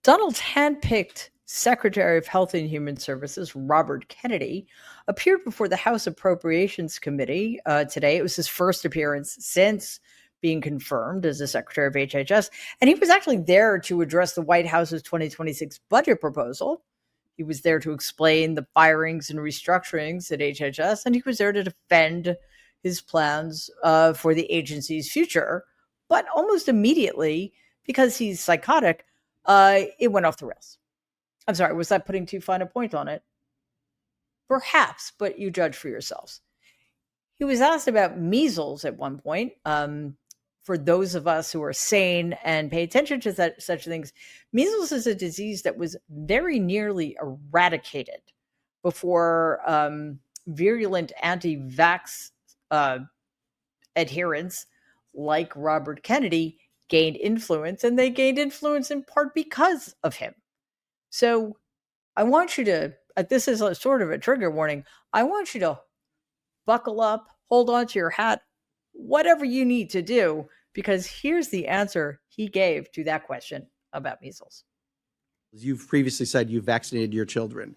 Donald's handpicked Secretary of Health and Human Services, Robert Kennedy, appeared before the House Appropriations Committee today. It was his first appearance since being confirmed as the Secretary of HHS. And he was actually there to address the White House's 2026 budget proposal. He was there to explain the firings and restructurings at HHS, and he was there to defend his plans for the agency's future. But almost immediately, because he's psychotic, it went off the rails. I'm sorry, was that putting too fine a point on it? Perhaps, but you judge for yourselves. He was asked about measles at one point. For those of us who are sane and pay attention to such things, measles is a disease that was very nearly eradicated before virulent anti-vax adherents like Robert Kennedy gained influence, and they gained influence in part because of him. So I want you to, this is a sort of a trigger warning, I want you to buckle up, hold on to your hat, whatever you need to do, because here's the answer he gave to that question about measles. You've previously said you've vaccinated your children.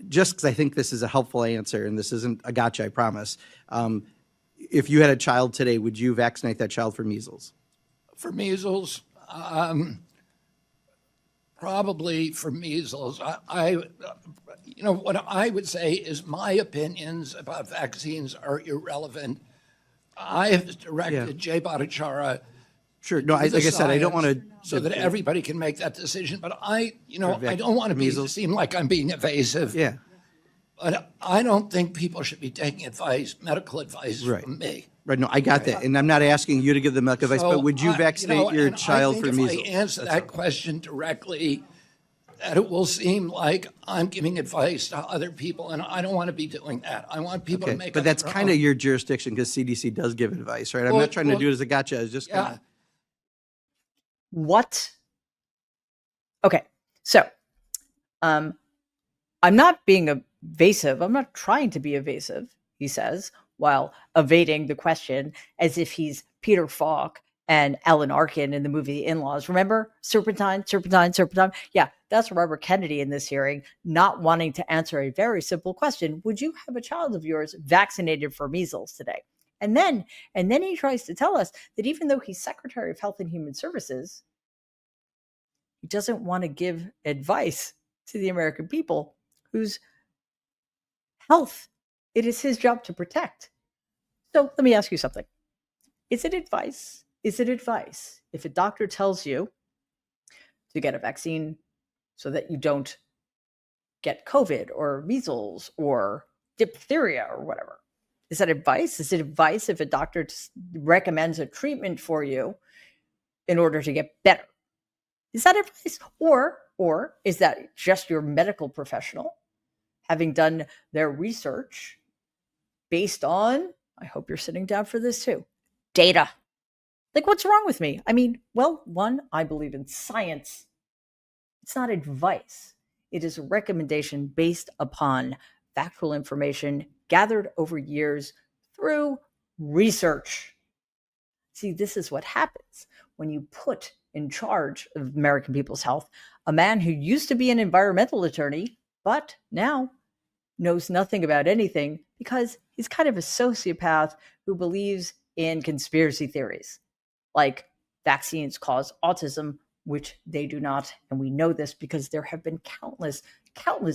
Just because I think this is a helpful answer, and this isn't a gotcha, I promise. If you had a child today, would you vaccinate that child for measles? For measles, probably for measles. What I would say is my opinions about vaccines are irrelevant. I have directed Jay Bhattacharya. Sure. No, like I said, I don't want to. So that everybody can make that decision. But I don't want to seem like I'm being evasive. Yeah. But I don't think people should be taking medical advice from me. Right. No, I got that. And I'm not asking you to give them medical advice, but would you vaccinate your child for measles? If I answer that question directly, that it will seem like I'm giving advice to other people, and I don't want to be doing that. I want people to make. But that's kind of your jurisdiction because CDC does give advice, right? I'm not trying to do it as a gotcha. It's just kind of. What? Okay, so I'm not being evasive. I'm not trying to be evasive, he says, while evading the question as if he's Peter Falk and Alan Arkin in the movie The In-Laws. Remember? Serpentine. Yeah, that's Robert Kennedy in this hearing, not wanting to answer a very simple question. Would you have a child of yours vaccinated for measles today? And then he tries to tell us that even though he's Secretary of Health and Human Services, he doesn't want to give advice to the American people whose health it is his job to protect. So let me ask you something. Is it advice? Is it advice if a doctor tells you to get a vaccine so that you don't get COVID or measles or diphtheria or whatever? Is that advice? Is it advice if a doctor recommends a treatment for you in order to get better? Is that advice? Or is that just your medical professional having done their research based on, I hope you're sitting down for this too, data? Like, what's wrong with me? I mean, well, one, I believe in science. It's not advice. It is a recommendation based upon factual information gathered over years through research. See, this is what happens when you put in charge of American people's health a man who used to be an environmental attorney, but now knows nothing about anything because he's kind of a sociopath who believes in conspiracy theories, like vaccines cause autism, which they do not. And we know this because there have been countless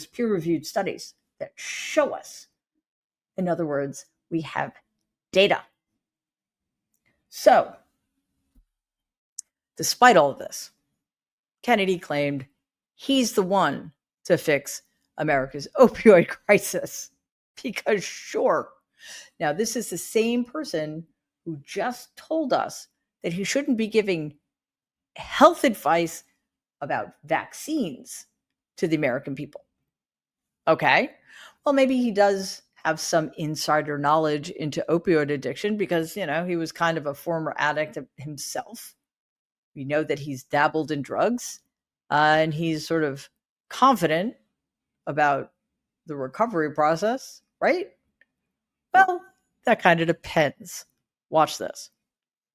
peer-reviewed studies that show us. In other words, we have data. So, despite all of this, Kennedy claimed he's the one to fix America's opioid crisis. Because sure. Now, this is the same person who just told us that he shouldn't be giving health advice about vaccines to the American people. Okay, well, maybe he does have some insider knowledge into opioid addiction because, he was kind of a former addict himself. We know that he's dabbled in drugs and he's sort of confident about the recovery process, right? Well, that kind of depends. Watch this.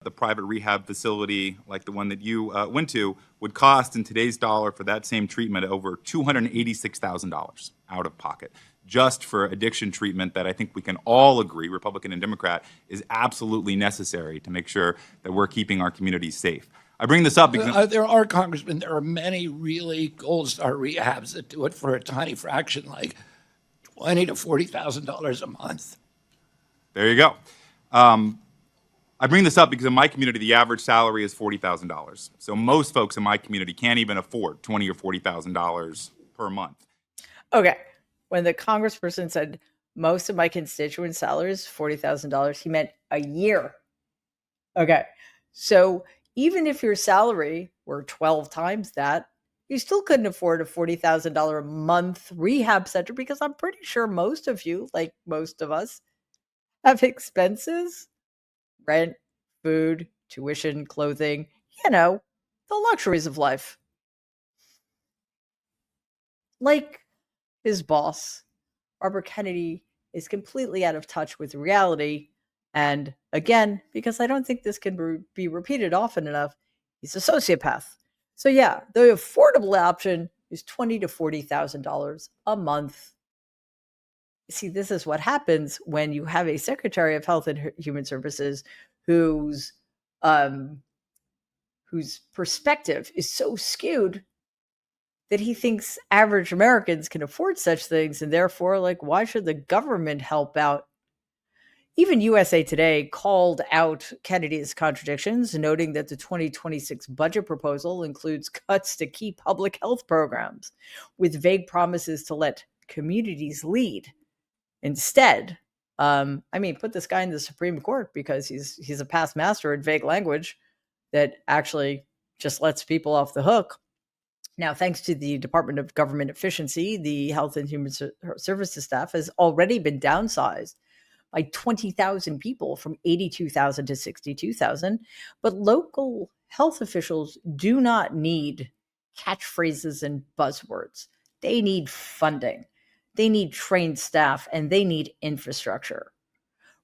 the private rehab facility like the one that you went to would cost in today's dollar for that same treatment over $286,000 out of pocket, just for addiction treatment that I think we can all agree, Republican and Democrat, is absolutely necessary to make sure that we're keeping our communities safe. I bring this up because There are, Congressman, there are many really gold star rehabs that do it for a tiny fraction, like $20,000 to $40,000 a month. there you go. I bring this up because in my community, the average salary is $40,000. So most folks in my community can't even afford $20,000 or $40,000 per month. Okay. When the congressperson said most of my constituents' salaries $40,000, he meant a year. Okay. So even if your salary were 12 times that, you still couldn't afford a $40,000 a month rehab center, because I'm pretty sure most of you, like most of us, have expenses: rent, food, tuition, clothing, the luxuries of life. Like his boss, Robert Kennedy is completely out of touch with reality. And again, because I don't think this can be repeated often enough, he's a sociopath. So yeah, the affordable option is $20,000 to $40,000 a month. See, this is what happens when you have a Secretary of Health and Human Services whose perspective is so skewed that he thinks average Americans can afford such things, and therefore, like, why should the government help out? Even USA Today called out Kennedy's contradictions, noting that the 2026 budget proposal includes cuts to key public health programs, with vague promises to let communities lead. Instead, put this guy in the Supreme Court, because he's a past master at vague language that actually just lets people off the hook. Now, thanks to the Department of Government Efficiency, the Health and Human Services staff has already been downsized by 20,000 people, from 82,000 to 62,000. But local health officials do not need catchphrases and buzzwords. They need funding. They need trained staff, and they need infrastructure.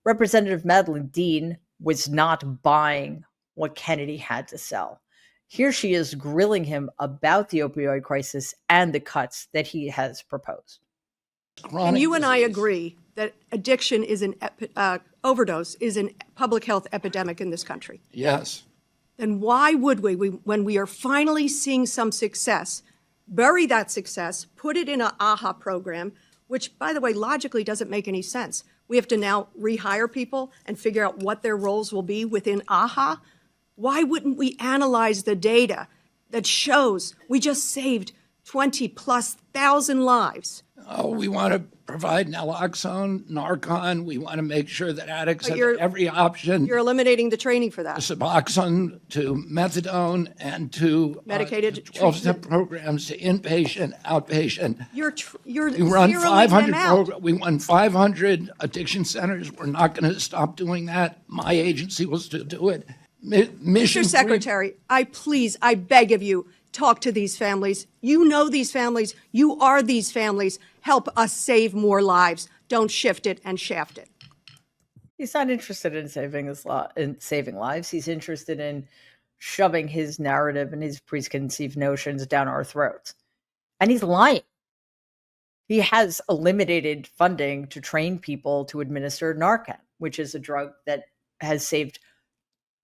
Representative Madeline Dean was not buying what Kennedy had to sell. Here she is grilling him about the opioid crisis and the cuts that he has proposed. And you and I agree that addiction is overdose is a public health epidemic in this country. Yes. Then why would we, when we are finally seeing some success, bury that success, put it in an AHA program, which, by the way, logically doesn't make any sense. We have to now rehire people and figure out what their roles will be within AHA. Why wouldn't we analyze the data that shows we just saved 20,000+ lives? Oh, we want to provide naloxone, Narcan. We want to make sure that addicts have every option. You're eliminating the training for that. Suboxone to methadone and to medicated 12-step programs to inpatient, outpatient. You're we run zeroing them out. We run 500 addiction centers. We're not going to stop doing that. My agency will still do it. Mr. Secretary, I beg of you, talk to these families. You know these families. You are these families. Help us save more lives. Don't shift it and shaft it. He's not interested in saving lives. He's interested in shoving his narrative and his preconceived notions down our throats. And he's lying. He has eliminated funding to train people to administer Narcan, which is a drug that has saved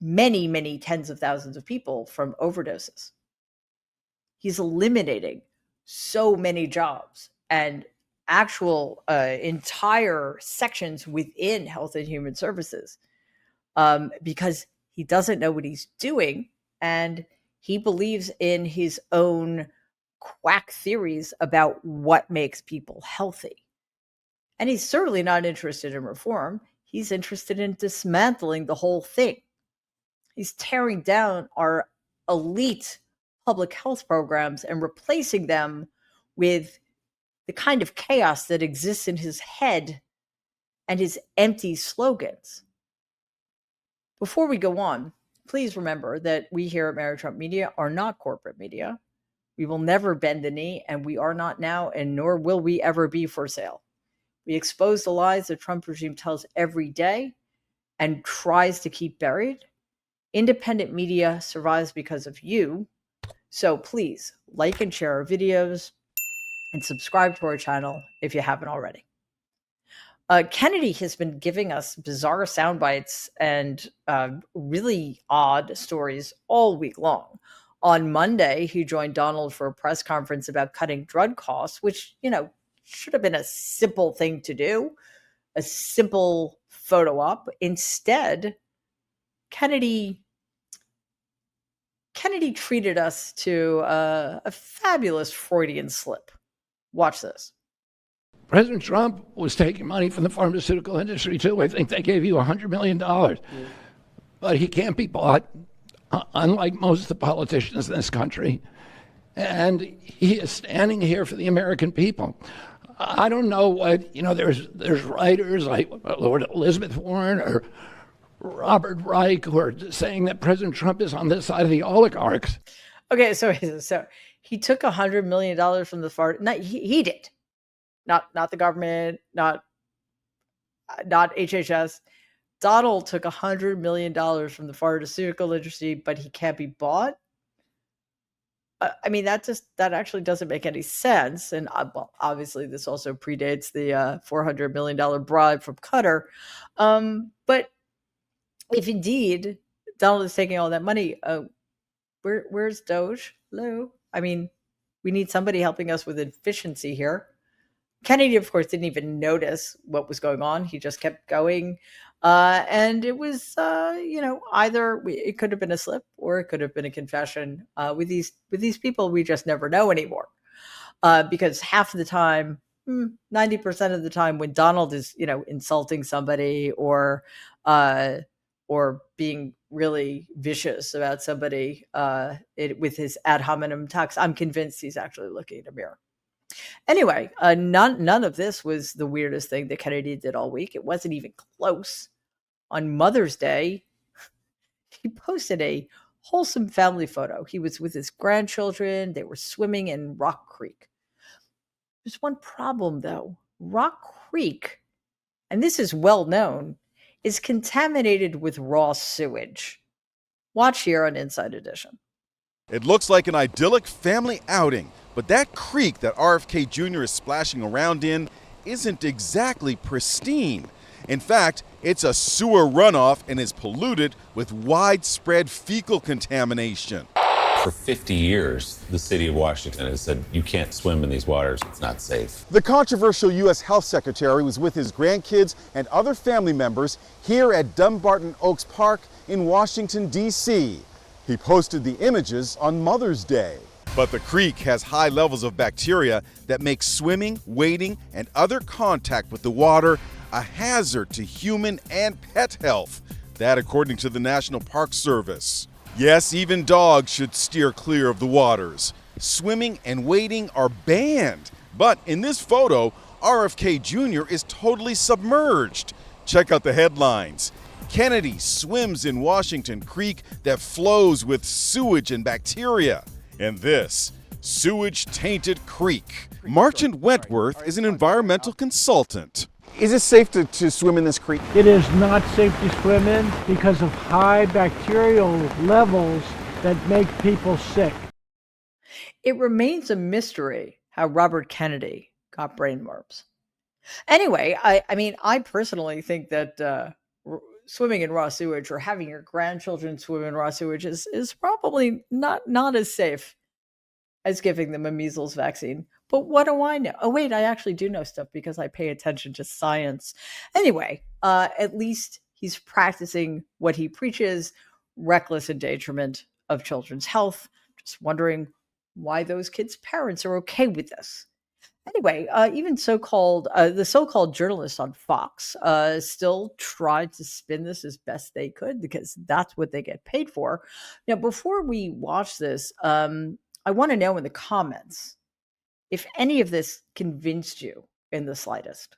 many, many tens of thousands of people from overdoses. He's eliminating so many jobs and actual entire sections within Health and Human Services because he doesn't know what he's doing, and he believes in his own quack theories about what makes people healthy. And he's certainly not interested in reform. He's interested in dismantling the whole thing. He's tearing down our elite public health programs and replacing them with the kind of chaos that exists in his head and his empty slogans. Before we go on, please remember that we here at Mary Trump Media are not corporate media. We will never bend the knee, and we are not now, and nor will we ever be for sale. We expose the lies the Trump regime tells every day and tries to keep buried. Independent media survives because of you. So please like and share our videos and subscribe to our channel if you haven't already. Kennedy has been giving us bizarre sound bites and really odd stories all week long. On Monday, he joined Donald for a press conference about cutting drug costs, which, should have been a simple thing to do, a simple photo op. Instead, Kennedy treated us to a fabulous Freudian slip. Watch this. President Trump was taking money from the pharmaceutical industry, too. I think they gave you $100 million. But he can't be bought, unlike most of the politicians in this country. And he is standing here for the American people. I don't know what, there's writers like Lord Elizabeth Warren or Robert Reich who are saying that President Trump is on this side of the oligarchs. Okay, so he took $100 million from the far. Not he did, not the government, not HHS. Donald took $100 million from the pharmaceutical industry, but he can't be bought. I mean, that actually doesn't make any sense. And well, obviously, this also predates the $400 million bribe from Qatar. But if indeed Donald is taking all that money, where's Doge? Hello? I mean, we need somebody helping us with efficiency here. Kennedy, of course, didn't even notice what was going on. He just kept going. And it was, either it could have been a slip or it could have been a confession. With these people, we just never know anymore. Because half of the time, 90% of the time when Donald is, insulting somebody or being really vicious about somebody with his ad hominem attacks, I'm convinced he's actually looking in a mirror. Anyway, none of this was the weirdest thing that Kennedy did all week. It wasn't even close. On Mother's Day, he posted a wholesome family photo. He was with his grandchildren. They were swimming in Rock Creek. There's one problem, though. Rock Creek, and this is well known, is contaminated with raw sewage. Watch here on Inside Edition. It looks like an idyllic family outing, but that creek that RFK Jr. is splashing around in isn't exactly pristine. In fact, it's a sewer runoff and is polluted with widespread fecal contamination. For 50 years, the city of Washington has said you can't swim in these waters, it's not safe. The controversial U.S. Health Secretary was with his grandkids and other family members here at Dumbarton Oaks Park in Washington, D.C. He posted the images on Mother's Day. But the creek has high levels of bacteria that make swimming, wading, and other contact with the water a hazard to human and pet health. That according to the National Park Service. Yes, even dogs should steer clear of the waters. Swimming and wading are banned. But in this photo, RFK Jr. is totally submerged. Check out the headlines. Kennedy swims in Washington Creek that flows with sewage and bacteria. And this, sewage-tainted creek. Marchant Wentworth is an environmental consultant. Is it safe to swim in this creek? It is not safe to swim in because of high bacterial levels that make people sick. It remains a mystery how Robert Kennedy got brainworms. Anyway, I personally think that swimming in raw sewage or having your grandchildren swim in raw sewage is probably not as safe as giving them a measles vaccine. But what do I know? Oh, wait, I actually do know stuff because I pay attention to science. Anyway, at least he's practicing what he preaches, reckless endangerment of children's health. Just wondering why those kids' parents are okay with this. Anyway, even the so-called journalists on Fox still tried to spin this as best they could because that's what they get paid for. Now, before we watch this, I want to know in the comments if any of this convinced you in the slightest.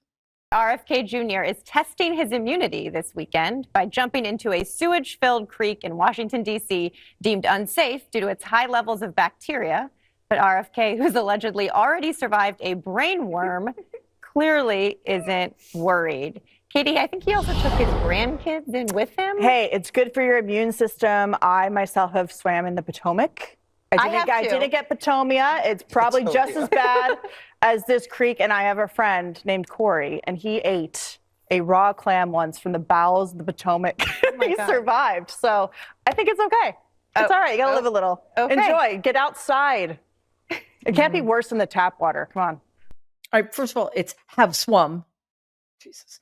RFK Jr. is testing his immunity this weekend by jumping into a sewage-filled creek in Washington, D.C., deemed unsafe due to its high levels of bacteria. But RFK, who's allegedly already survived a brain worm, clearly isn't worried. Katie, I think he also took his grandkids in with him. Hey, it's good for your immune system. I myself have swam in the Potomac. I didn't get Potomia. It's probably just as bad as this creek. And I have a friend named Corey, and he ate a raw clam once from the bowels of the Potomac. He survived. So I think it's okay. It's all right. You got to live a little. Okay. Enjoy. Get outside. It can't be worse than the tap water. Come on. All right, first of all, it's have swum. Jesus.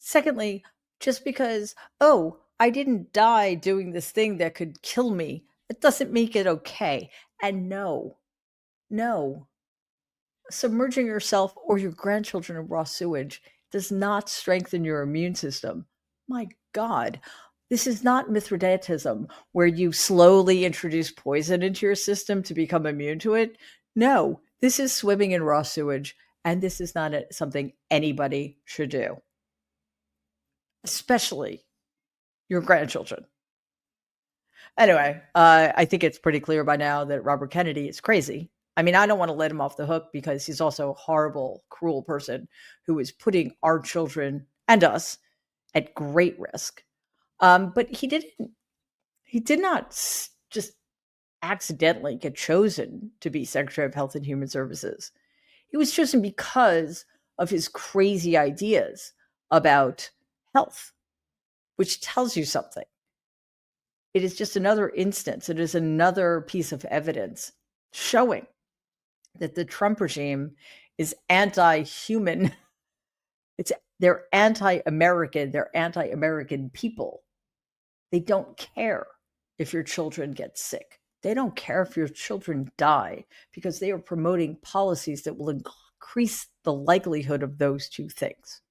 Secondly, just because, oh, I didn't die doing this thing that could kill me, it doesn't make it okay. And no, submerging yourself or your grandchildren in raw sewage does not strengthen your immune system. My God, this is not Mithridatism where you slowly introduce poison into your system to become immune to it. No, this is swimming in raw sewage, and this is not something anybody should do, especially your grandchildren. Anyway, I think it's pretty clear by now that Robert Kennedy is crazy. I mean, I don't want to let him off the hook because he's also a horrible, cruel person who is putting our children and us at great risk. But he did not just accidentally get chosen to be Secretary of Health and Human Services. He was chosen because of his crazy ideas about health, which tells you something. It is just another instance. It is another piece of evidence showing that the Trump regime is anti-human. They're anti-American. They're anti-American people. They don't care if your children get sick. They don't care if your children die because they are promoting policies that will increase the likelihood of those two things.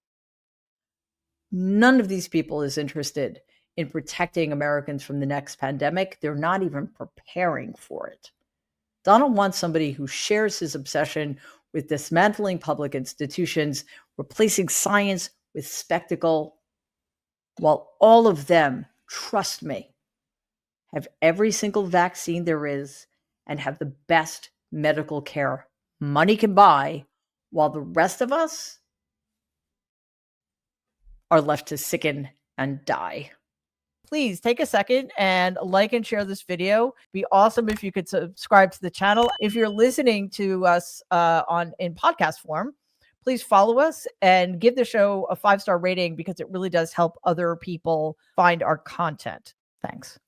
None of these people is interested in protecting Americans from the next pandemic. They're not even preparing for it. Donald wants somebody who shares his obsession with dismantling public institutions, replacing science with spectacle, while all of them, trust me, have every single vaccine there is and have the best medical care money can buy, while the rest of us are left to sicken and die. Please take a second and like and share this video. It'd be awesome if you could subscribe to the channel. If you're listening to us in podcast form, please follow us and give the show a 5-star rating because it really does help other people find our content. Thanks.